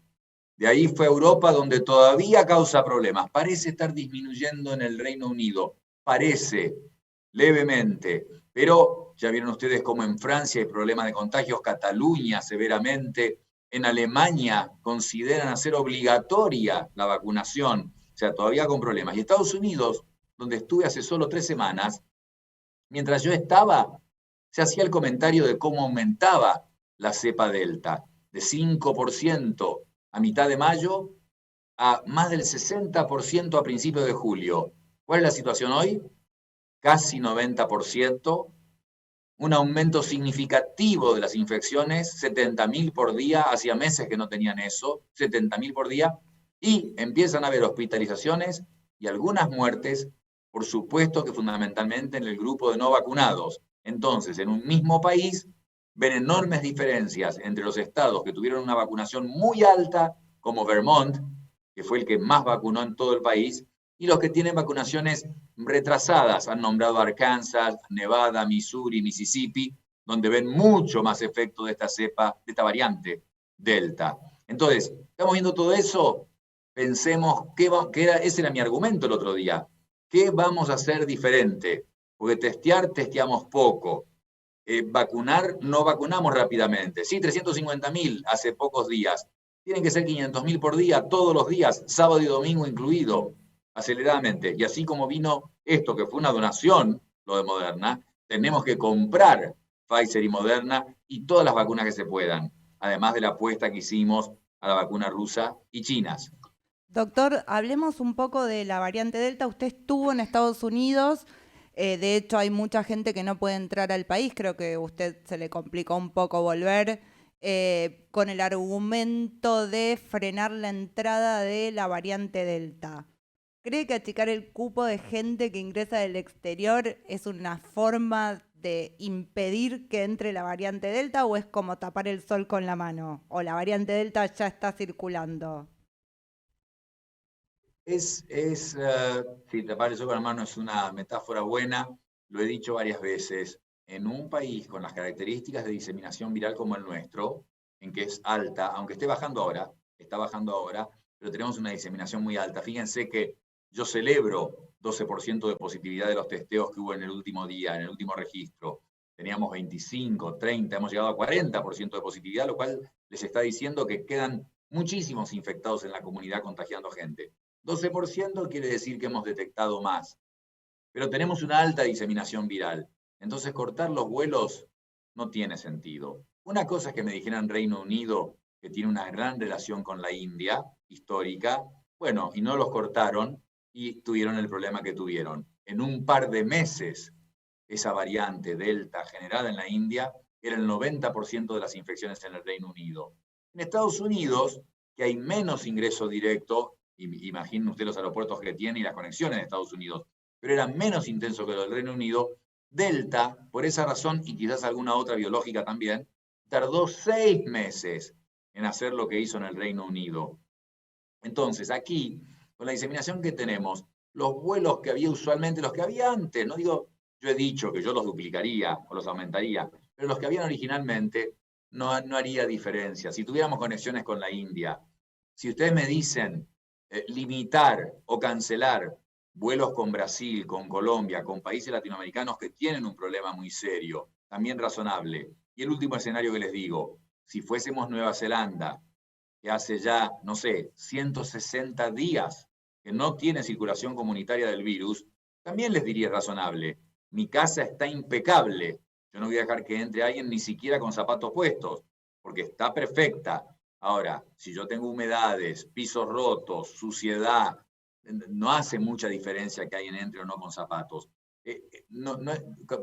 De ahí fue a Europa, donde todavía causa problemas. Parece estar disminuyendo en el Reino Unido. Parece, levemente. Pero ya vieron ustedes cómo en Francia hay problemas de contagios, Cataluña severamente. En Alemania consideran hacer obligatoria la vacunación. O sea, todavía con problemas. Y Estados Unidos, donde estuve hace solo 3 semanas, mientras yo estaba, se hacía el comentario de cómo aumentaba la cepa Delta, de 5% a mitad de mayo a más del 60% a principios de julio. ¿Cuál es la situación hoy? Casi 90%, un aumento significativo de las infecciones, 70.000 por día, hacía meses que no tenían eso, 70.000 por día, y empiezan a haber hospitalizaciones y algunas muertes, por supuesto que fundamentalmente en el grupo de no vacunados. Entonces, en un mismo país, ven enormes diferencias entre los estados que tuvieron una vacunación muy alta, como Vermont, que fue el que más vacunó en todo el país, y los que tienen vacunaciones retrasadas. Han nombrado Arkansas, Nevada, Missouri, Mississippi, donde ven mucho más efecto de esta cepa, de esta variante Delta. Entonces, estamos viendo todo eso, pensemos, ese era mi argumento el otro día, ¿qué vamos a hacer diferente? Porque testeamos poco. Vacunar, no vacunamos rápidamente. Sí, 350.000 hace pocos días. Tienen que ser 500.000 por día, todos los días, sábado y domingo incluido, aceleradamente. Y así como vino esto, que fue una donación, lo de Moderna, tenemos que comprar Pfizer y Moderna y todas las vacunas que se puedan, además de la apuesta que hicimos a la vacuna rusa y chinas. Doctor, hablemos un poco de la variante Delta. Usted estuvo en Estados Unidos, de hecho hay mucha gente que no puede entrar al país, creo que a usted se le complicó un poco volver, con el argumento de frenar la entrada de la variante Delta. ¿Cree que achicar el cupo de gente que ingresa del exterior es una forma de impedir que entre la variante Delta o es como tapar el sol con la mano? ¿O la variante Delta ya está circulando? Sí, tapar el sol con la mano es una metáfora buena, lo he dicho varias veces. En un país con las características de diseminación viral como el nuestro, en que es alta, aunque está bajando ahora, pero tenemos una diseminación muy alta. Fíjense que yo celebro 12% de positividad de los testeos que hubo en el último día, en el último registro. Teníamos 25, 30, hemos llegado a 40% de positividad, lo cual les está diciendo que quedan muchísimos infectados en la comunidad contagiando gente. 12% quiere decir que hemos detectado más, pero tenemos una alta diseminación viral. Entonces cortar los vuelos no tiene sentido. Una cosa es que me dijeran Reino Unido, que tiene una gran relación con la India, histórica, bueno, y no los cortaron y tuvieron el problema que tuvieron. En un par de meses, esa variante Delta generada en la India era el 90% de las infecciones en el Reino Unido. En Estados Unidos, que hay menos ingreso directo, imaginen usted los aeropuertos que tiene y las conexiones de Estados Unidos, pero era menos intenso que lo del Reino Unido, Delta, por esa razón, y quizás alguna otra biológica también, tardó 6 meses en hacer lo que hizo en el Reino Unido. Entonces, aquí, con la diseminación que tenemos, los vuelos que había usualmente, los que había antes, no digo, yo he dicho que yo los duplicaría o los aumentaría, pero los que habían originalmente no haría diferencia. Si tuviéramos conexiones con la India, si ustedes me dicen limitar o cancelar vuelos con Brasil, con Colombia, con países latinoamericanos que tienen un problema muy serio, también razonable. Y el último escenario que les digo, si fuésemos Nueva Zelanda, que hace ya, no sé, 160 días que no tiene circulación comunitaria del virus, también les diría razonable. Mi casa está impecable. Yo no voy a dejar que entre alguien ni siquiera con zapatos puestos, porque está perfecta. Ahora, si yo tengo humedades, pisos rotos, suciedad, no hace mucha diferencia que alguien entre o no con zapatos.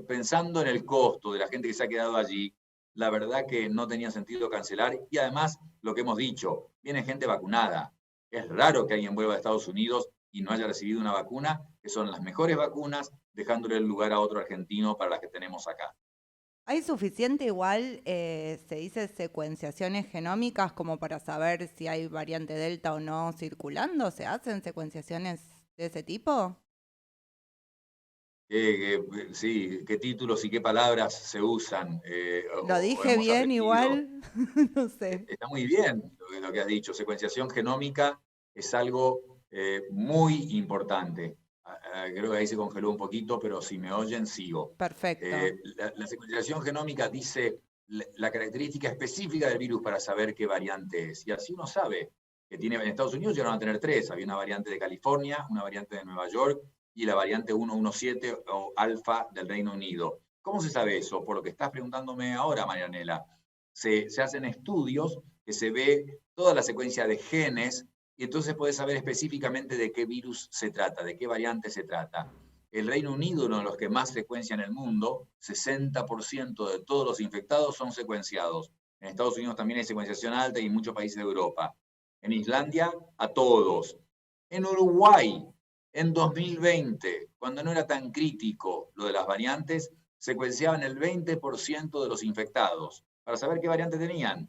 Pensando en el costo de la gente que se ha quedado allí, la verdad que no tenía sentido cancelar. Y además, lo que hemos dicho, viene gente vacunada. Es raro que alguien vuelva a Estados Unidos y no haya recibido una vacuna, que son las mejores vacunas, dejándole el lugar a otro argentino para las que tenemos acá. ¿Hay suficiente igual, se dice, secuenciaciones genómicas como para saber si hay variante Delta o no circulando? ¿Se hacen secuenciaciones de ese tipo? Sí, qué títulos y qué palabras se usan. ¿Lo dije hemos bien aprendido. igual? No sé. Está muy bien lo que has dicho. Secuenciación genómica es algo muy importante. Creo que ahí se congeló un poquito, pero si me oyen, sigo. Perfecto. La secuenciación genómica dice la característica específica del virus para saber qué variante es. Y así uno sabe que tiene, en Estados Unidos llegaron a tener 3. Había una variante de California, una variante de Nueva York y la variante 117 o alfa del Reino Unido. ¿Cómo se sabe eso? Por lo que estás preguntándome ahora, Marianela. Se hacen estudios que se ve toda la secuencia de genes y entonces podés saber específicamente de qué virus se trata, de qué variante se trata. El Reino Unido, uno de los que más secuencia en el mundo, 60% de todos los infectados son secuenciados. En Estados Unidos también hay secuenciación alta y en muchos países de Europa. En Islandia, a todos. En Uruguay, En 2020, cuando no era tan crítico lo de las variantes, secuenciaban el 20% de los infectados para saber qué variante tenían.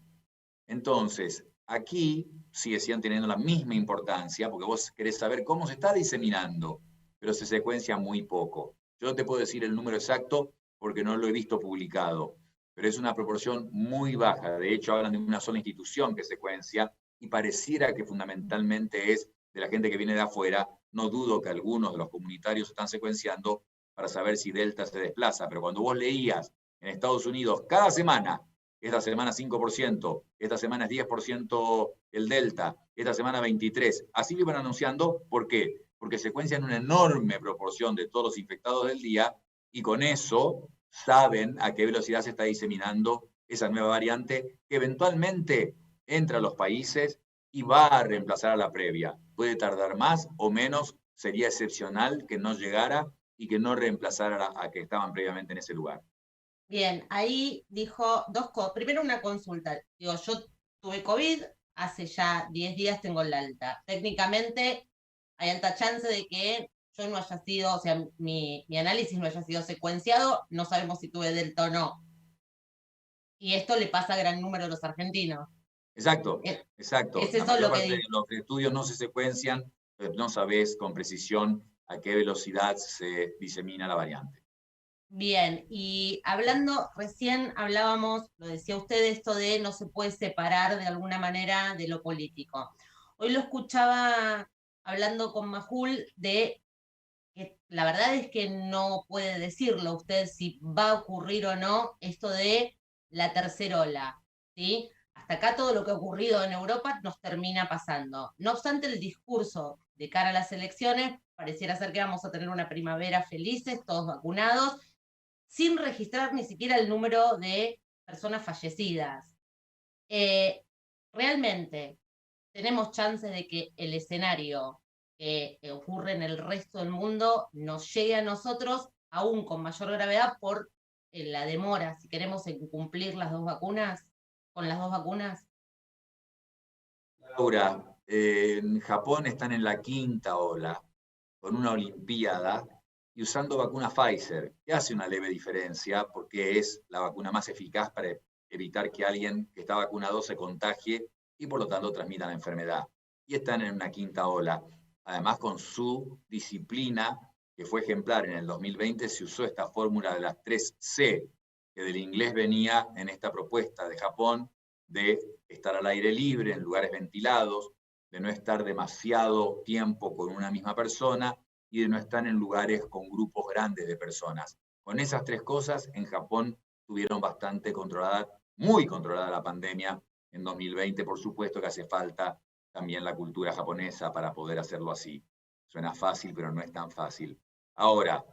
Entonces, aquí siguen teniendo la misma importancia, porque vos querés saber cómo se está diseminando, pero se secuencia muy poco. Yo no te puedo decir el número exacto porque no lo he visto publicado, pero es una proporción muy baja. De hecho, hablan de una sola institución que secuencia y pareciera que fundamentalmente es de la gente que viene de afuera. No dudo que algunos de los comunitarios están secuenciando para saber si Delta se desplaza, pero cuando vos leías en Estados Unidos cada semana, esta semana 5%, esta semana es 10% el Delta, esta semana 23%, así lo iban anunciando. ¿Por qué? Porque secuencian una enorme proporción de todos los infectados del día y con eso saben a qué velocidad se está diseminando esa nueva variante que eventualmente entra a los países y va a reemplazar a la previa. Puede tardar más o menos, sería excepcional que no llegara y que no reemplazara a que estaban previamente en ese lugar. Bien, ahí dijo dos cosas. Primero una consulta. Digo, yo tuve COVID, hace ya 10 días tengo el alta. Técnicamente hay alta chance de que yo no haya sido, o sea, mi análisis no haya sido secuenciado, no sabemos si tuve Delta o no. Y esto le pasa a gran número de los argentinos. Exacto, exacto. Es La eso mayor lo parte que de los estudios no se secuencian, no sabes con precisión a qué velocidad se disemina la variante. Bien, y hablando, recién hablábamos, lo decía usted, esto de no se puede separar de alguna manera de lo político. Hoy lo escuchaba hablando con Majul de que la verdad es que no puede decirlo usted si va a ocurrir o no esto de la tercera ola, ¿sí? Hasta acá todo lo que ha ocurrido en Europa nos termina pasando. No obstante, el discurso de cara a las elecciones pareciera ser que vamos a tener una primavera felices, todos vacunados, sin registrar ni siquiera el número de personas fallecidas. Realmente, tenemos chances de que el escenario que ocurre en el resto del mundo nos llegue a nosotros aún con mayor gravedad por la demora, si queremos, en cumplir las dos vacunas, con las dos vacunas. Laura, en Japón están en la quinta ola, con una olimpiada y usando vacuna Pfizer, que hace una leve diferencia porque es la vacuna más eficaz para evitar que alguien que está vacunado se contagie y por lo tanto transmita la enfermedad. Y están en una quinta ola. Además, con su disciplina, que fue ejemplar en el 2020, se usó esta fórmula de las 3C, que del inglés venía en esta propuesta de Japón de estar al aire libre, en lugares ventilados, de no estar demasiado tiempo con una misma persona y de no estar en lugares con grupos grandes de personas. Con esas tres cosas, en Japón tuvieron bastante controlada, muy controlada la pandemia en 2020. Por supuesto que hace falta también la cultura japonesa para poder hacerlo así. Suena fácil, pero no es tan fácil. Ahora,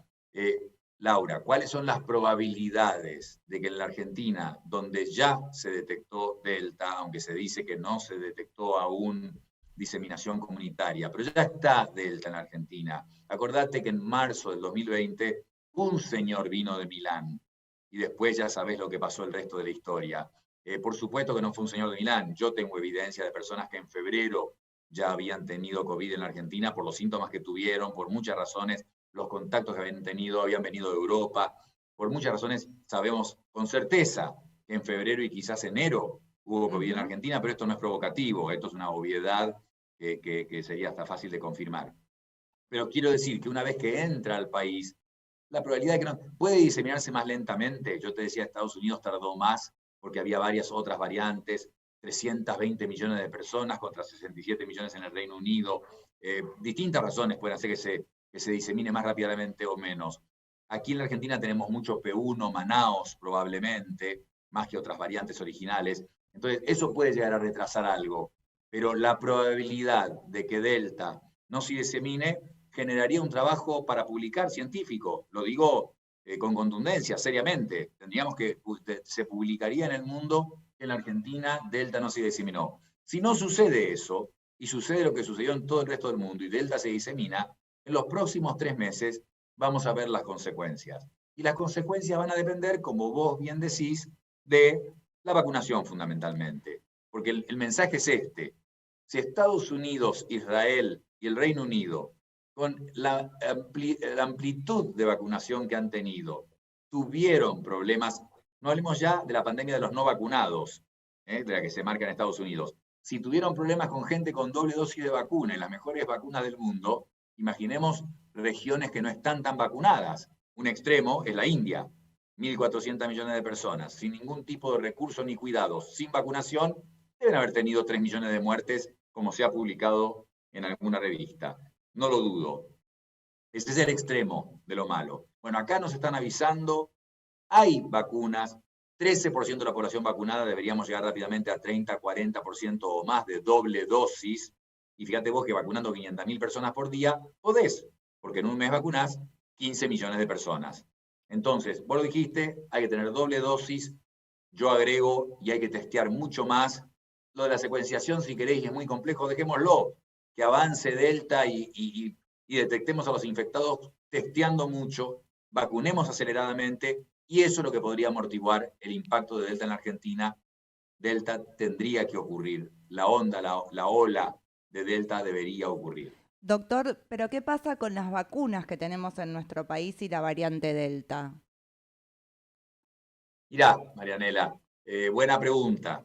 Laura, ¿cuáles son las probabilidades de que en la Argentina, donde ya se detectó Delta, aunque se dice que no se detectó aún diseminación comunitaria, pero ya está Delta en la Argentina? Acordate que en marzo del 2020 un señor vino de Milán y después ya sabés lo que pasó el resto de la historia. Por supuesto que no fue un señor de Milán. Yo tengo evidencia de personas que en febrero ya habían tenido COVID en la Argentina por los síntomas que tuvieron, por muchas razones. Los contactos que habían tenido habían venido de Europa. Por muchas razones sabemos con certeza que en febrero y quizás enero hubo COVID en la Argentina, pero esto no es provocativo, esto es una obviedad que sería hasta fácil de confirmar. Pero quiero decir que una vez que entra al país, la probabilidad de que no puede diseminarse más lentamente. Yo te decía, Estados Unidos tardó más porque había varias otras variantes, 320 millones de personas contra 67 millones en el Reino Unido. Distintas razones pueden hacer que se disemine más rápidamente o menos. Aquí en la Argentina tenemos mucho P1, Manaos probablemente, más que otras variantes originales. Entonces, eso puede llegar a retrasar algo. Pero la probabilidad de que Delta no se disemine generaría un trabajo para publicar científico. Lo digo con contundencia, seriamente. Tendríamos que, se publicaría en el mundo que en la Argentina Delta no se diseminó. Si no sucede eso, y sucede lo que sucedió en todo el resto del mundo, y Delta se disemina, en los próximos 3 meses vamos a ver las consecuencias. Y las consecuencias van a depender, como vos bien decís, de la vacunación fundamentalmente. Porque el mensaje es este. Si Estados Unidos, Israel y el Reino Unido con la amplitud de vacunación que han tenido, tuvieron problemas, no hablemos ya de la pandemia de los no vacunados, de la que se marca en Estados Unidos. Si tuvieron problemas con gente con doble dosis de vacuna y las mejores vacunas del mundo, imaginemos regiones que no están tan vacunadas. Un extremo es la India, 1.400 millones de personas, sin ningún tipo de recursos ni cuidados, sin vacunación, deben haber tenido 3 millones de muertes, como se ha publicado en alguna revista. No lo dudo. Ese es el extremo de lo malo. Bueno, acá nos están avisando, hay vacunas, 13% de la población vacunada, deberíamos llegar rápidamente a 30, 40% o más de doble dosis. Y fíjate vos que vacunando 500.000 personas por día, podés, porque en un mes vacunás 15 millones de personas. Entonces, vos lo dijiste, hay que tener doble dosis, yo agrego y hay que testear mucho más. Lo de la secuenciación, si queréis, es muy complejo, dejémoslo, que avance Delta y detectemos a los infectados testeando mucho, vacunemos aceleradamente, y eso es lo que podría amortiguar el impacto de Delta en la Argentina. Delta tendría que ocurrir, la ola de Delta debería ocurrir. Doctor, ¿pero qué pasa con las vacunas que tenemos en nuestro país y la variante Delta? Mirá, Marianela, buena pregunta.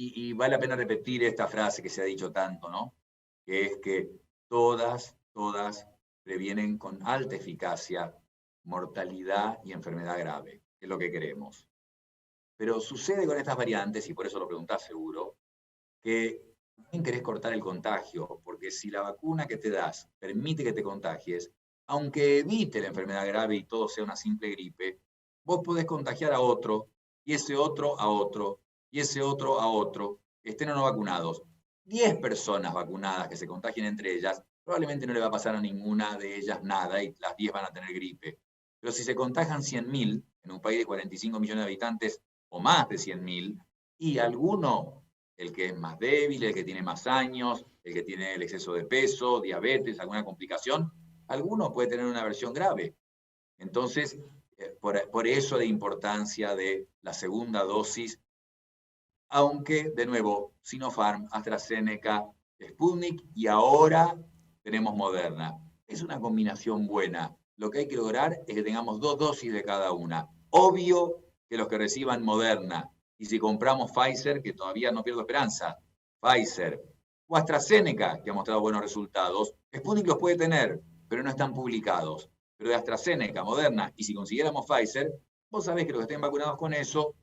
Y vale la pena repetir esta frase que se ha dicho tanto, ¿no? Que es que todas previenen con alta eficacia mortalidad y enfermedad grave, que es lo que queremos. Pero sucede con estas variantes, y por eso lo preguntás seguro, que también querés cortar el contagio, porque si la vacuna que te das permite que te contagies, aunque evite la enfermedad grave y todo sea una simple gripe, vos podés contagiar a otro, y ese otro a otro, y ese otro a otro, estén o no vacunados. 10 personas vacunadas que se contagien entre ellas, probablemente no le va a pasar a ninguna de ellas nada y las 10 van a tener gripe. Pero si se contagian 100.000 en un país de 45 millones de habitantes o más de 100.000, y alguno, el que es más débil, el que tiene más años, el que tiene el exceso de peso, diabetes, alguna complicación, alguno puede tener una versión grave. Entonces, por eso la importancia de la segunda dosis, aunque, de nuevo, Sinopharm, AstraZeneca, Sputnik y ahora tenemos Moderna. Es una combinación buena. Lo que hay que lograr es que tengamos 2 dosis de cada una. Obvio que los que reciban Moderna, y si compramos Pfizer, que todavía no pierdo esperanza, Pfizer, o AstraZeneca, que ha mostrado buenos resultados, Sputnik los puede tener, pero no están publicados. Pero de AstraZeneca, Moderna, y si consiguiéramos Pfizer, vos sabés que los que estén vacunados con eso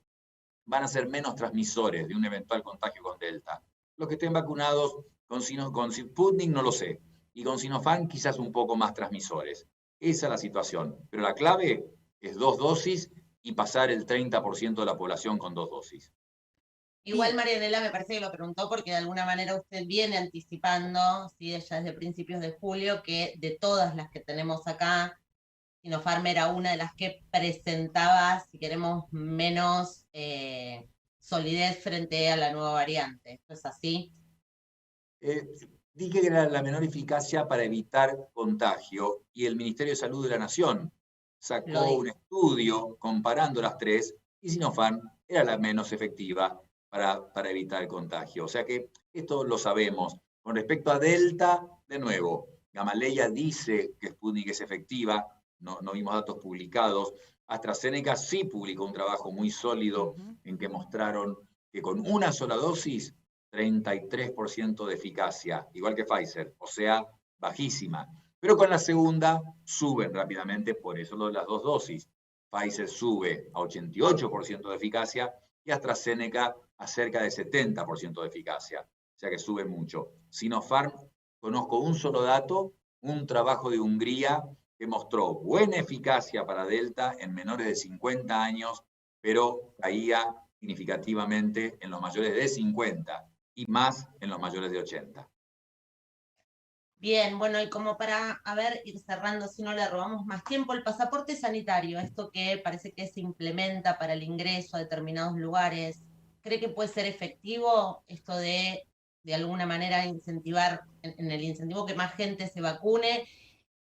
van a ser menos transmisores de un eventual contagio con Delta. Los que estén vacunados con Sputnik no lo sé, y con Sinopharm quizás un poco más transmisores. Esa es la situación, pero la clave es 2 dosis y pasar el 30% de la población con 2 dosis. Igual Marianela me parece que lo preguntó porque de alguna manera usted viene anticipando, ¿sí? Ya desde principios de julio, que de todas las que tenemos acá, Sinopharm era una de las que presentaba, si queremos, menos solidez frente a la nueva variante. ¿Esto es así? Dije que era la menor eficacia para evitar contagio y el Ministerio de Salud de la Nación sacó un estudio comparando las 3 y Sinopharm era la menos efectiva para evitar el contagio. O sea que esto lo sabemos. Con respecto a Delta, de nuevo, Gamaleya dice que Sputnik es efectiva, no vimos datos publicados. AstraZeneca sí publicó un trabajo muy sólido en que mostraron que con una sola dosis 33% de eficacia, igual que Pfizer, o sea, bajísima. Pero con la segunda suben rápidamente, por eso lo de las 2 dosis. Pfizer sube a 88% de eficacia y AstraZeneca a cerca de 70% de eficacia, o sea que sube mucho. Sinopharm, conozco un solo dato, un trabajo de Hungría que mostró buena eficacia para Delta en menores de 50 años, pero caía significativamente en los mayores de 50 y más en los mayores de 80. Bien, bueno, y como para, ir cerrando, si no le robamos más tiempo, el pasaporte sanitario, esto que parece que se implementa para el ingreso a determinados lugares, ¿cree que puede ser efectivo esto de alguna manera incentivar, en el incentivo que más gente se vacune,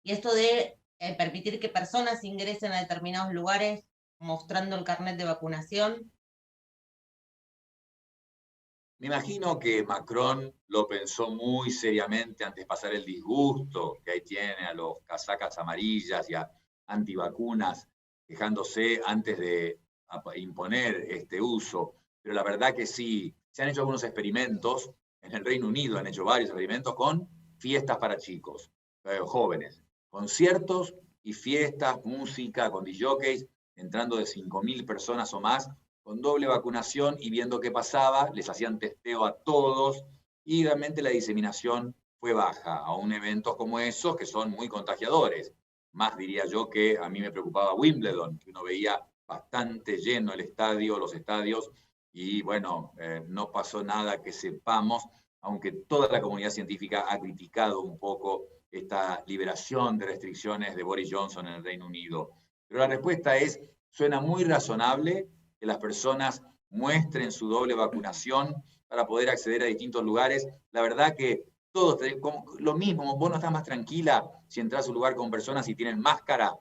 y esto de permitir que personas ingresen a determinados lugares mostrando el carnet de vacunación? Me imagino que Macron lo pensó muy seriamente antes de pasar el disgusto que ahí tiene a los casacas amarillas y a antivacunas, quejándose antes de imponer este uso. Pero la verdad que sí, se han hecho algunos experimentos, en el Reino Unido han hecho varios experimentos con fiestas para chicos, jóvenes, conciertos y fiestas, música, con DJs, entrando de 5.000 personas o más, con doble vacunación y viendo qué pasaba, les hacían testeo a todos y realmente la diseminación fue baja, aún eventos como esos que son muy contagiadores. Más diría yo que a mí me preocupaba Wimbledon, que uno veía bastante lleno el estadio, los estadios, y bueno, no pasó nada que sepamos, aunque toda la comunidad científica ha criticado un poco esta liberación de restricciones de Boris Johnson en el Reino Unido. Pero la respuesta es, suena muy razonable que las personas muestren su doble vacunación para poder acceder a distintos lugares. La verdad que todos, lo mismo, vos no estás más tranquila si entras a un lugar con personas y tienen máscara.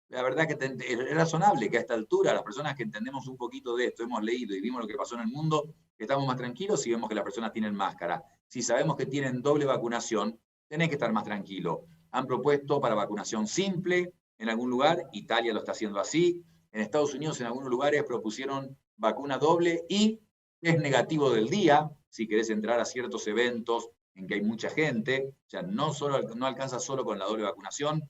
La verdad que es razonable que a esta altura las personas que entendemos un poquito de esto, hemos leído y vimos lo que pasó en el mundo, estamos más tranquilos si vemos que las personas tienen máscara. Si sabemos que tienen doble vacunación, tenés que estar más tranquilo. Han propuesto para vacunación simple en algún lugar, Italia lo está haciendo así, en Estados Unidos en algunos lugares propusieron vacuna doble y es negativo del día, si querés entrar a ciertos eventos en que hay mucha gente, o sea, no alcanza solo con la doble vacunación.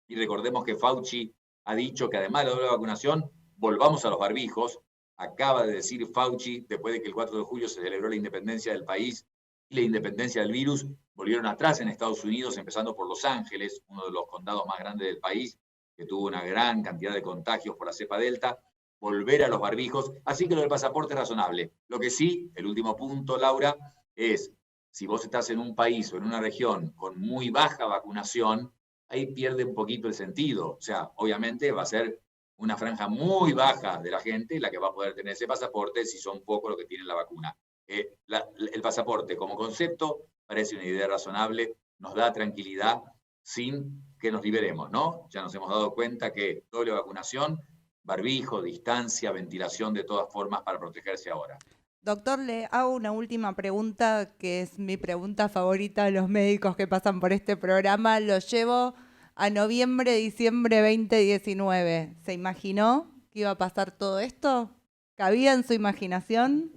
Y recordemos que Fauci ha dicho que además de la doble vacunación, volvamos a los barbijos. Acaba de decir Fauci, después de que el 4 de julio se celebró la independencia del país y la independencia del virus, volvieron atrás en Estados Unidos, empezando por Los Ángeles, uno de los condados más grandes del país, que tuvo una gran cantidad de contagios por la cepa Delta, volver a los barbijos. Así que lo del pasaporte es razonable. Lo que sí, el último punto, Laura, es si vos estás en un país o en una región con muy baja vacunación, ahí pierde un poquito el sentido. O sea, obviamente va a ser una franja muy baja de la gente la que va a poder tener ese pasaporte si son pocos los que tienen la vacuna. El pasaporte como concepto parece una idea razonable, nos da tranquilidad sin que nos liberemos, ¿no? Ya nos hemos dado cuenta que doble vacunación, barbijo, distancia, ventilación de todas formas para protegerse ahora. Doctor, le hago una última pregunta, que es mi pregunta favorita de los médicos que pasan por este programa. Lo llevo a noviembre, diciembre 2019. ¿Se imaginó que iba a pasar todo esto? ¿Cabía en su imaginación?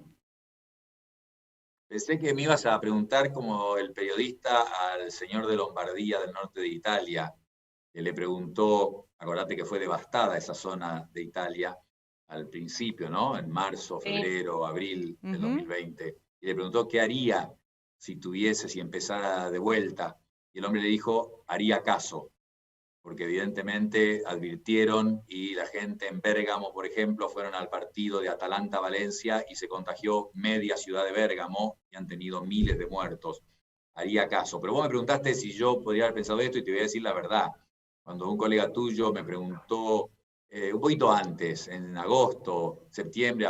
Pensé que me ibas a preguntar como el periodista al señor de Lombardía del norte de Italia, que le preguntó, acordate que fue devastada esa zona de Italia al principio, ¿no? En marzo, febrero, abril del 2020. Y le preguntó qué haría si empezara de vuelta. Y el hombre le dijo, haría caso, porque evidentemente advirtieron y la gente en Bérgamo, por ejemplo, fueron al partido de Atalanta-Valencia y se contagió media ciudad de Bérgamo y han tenido miles de muertos. Haría caso. Pero vos me preguntaste si yo podría haber pensado esto y te voy a decir la verdad. Cuando un colega tuyo me preguntó un poquito antes, en agosto, septiembre,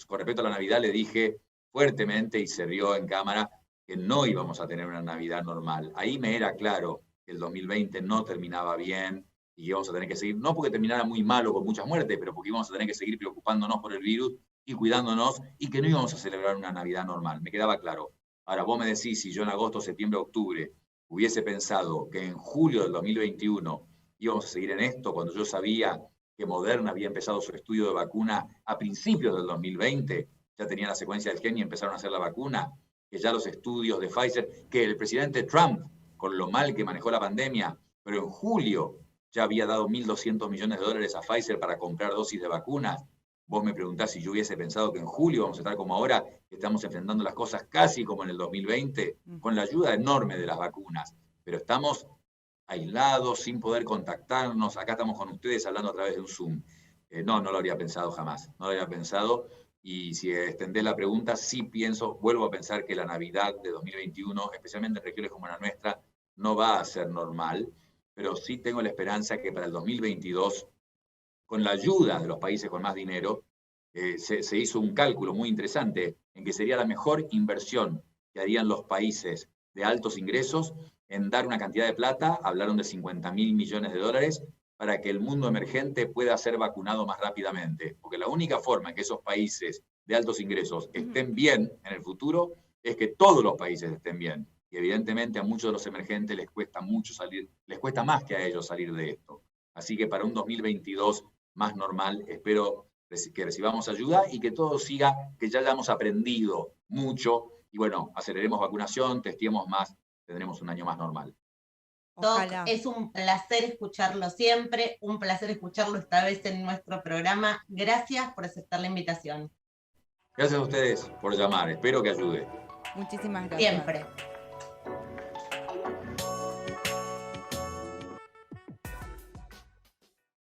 con respecto a la Navidad, le dije fuertemente y se rió en cámara que no íbamos a tener una Navidad normal. Ahí me era claro que el 2020 no terminaba bien y que íbamos a tener que seguir, no porque terminara muy malo con muchas muertes, pero porque íbamos a tener que seguir preocupándonos por el virus y cuidándonos y que no íbamos a celebrar una Navidad normal. Me quedaba claro. Ahora vos me decís si yo en agosto, septiembre, octubre hubiese pensado que en julio del 2021 íbamos a seguir en esto, cuando yo sabía que Moderna había empezado su estudio de vacuna a principios del 2020, ya tenía la secuencia del gen y empezaron a hacer la vacuna, que ya los estudios de Pfizer, que el presidente Trump, con lo mal que manejó la pandemia, pero en julio ya había dado $1.200 millones a Pfizer para comprar dosis de vacunas. Vos me preguntás si yo hubiese pensado que en julio vamos a estar como ahora, que estamos enfrentando las cosas casi como en el 2020, con la ayuda enorme de las vacunas, pero estamos aislados, sin poder contactarnos. Acá estamos con ustedes hablando a través de un Zoom. No lo habría pensado jamás. No lo habría pensado. Y si extendés la pregunta, sí vuelvo a pensar que la Navidad de 2021, especialmente en regiones como la nuestra, no va a ser normal. Pero sí tengo la esperanza que para el 2022, con la ayuda de los países con más dinero, se hizo un cálculo muy interesante en que sería la mejor inversión que harían los países de altos ingresos en dar una cantidad de plata, hablaron de $50.000 millones, para que el mundo emergente pueda ser vacunado más rápidamente. Porque la única forma en que esos países de altos ingresos estén bien en el futuro, es que todos los países estén bien. Y evidentemente a muchos de los emergentes les cuesta mucho salir, les cuesta más que a ellos salir de esto. Así que para un 2022 más normal, espero que recibamos ayuda y que todo siga, que ya hayamos aprendido mucho y bueno, aceleremos vacunación, testeemos más, tendremos un año más normal. Ojalá. Doc, es un placer escucharlo siempre, un placer escucharlo esta vez en nuestro programa. Gracias por aceptar la invitación. Gracias a ustedes por llamar, espero que ayude. Muchísimas gracias. Siempre.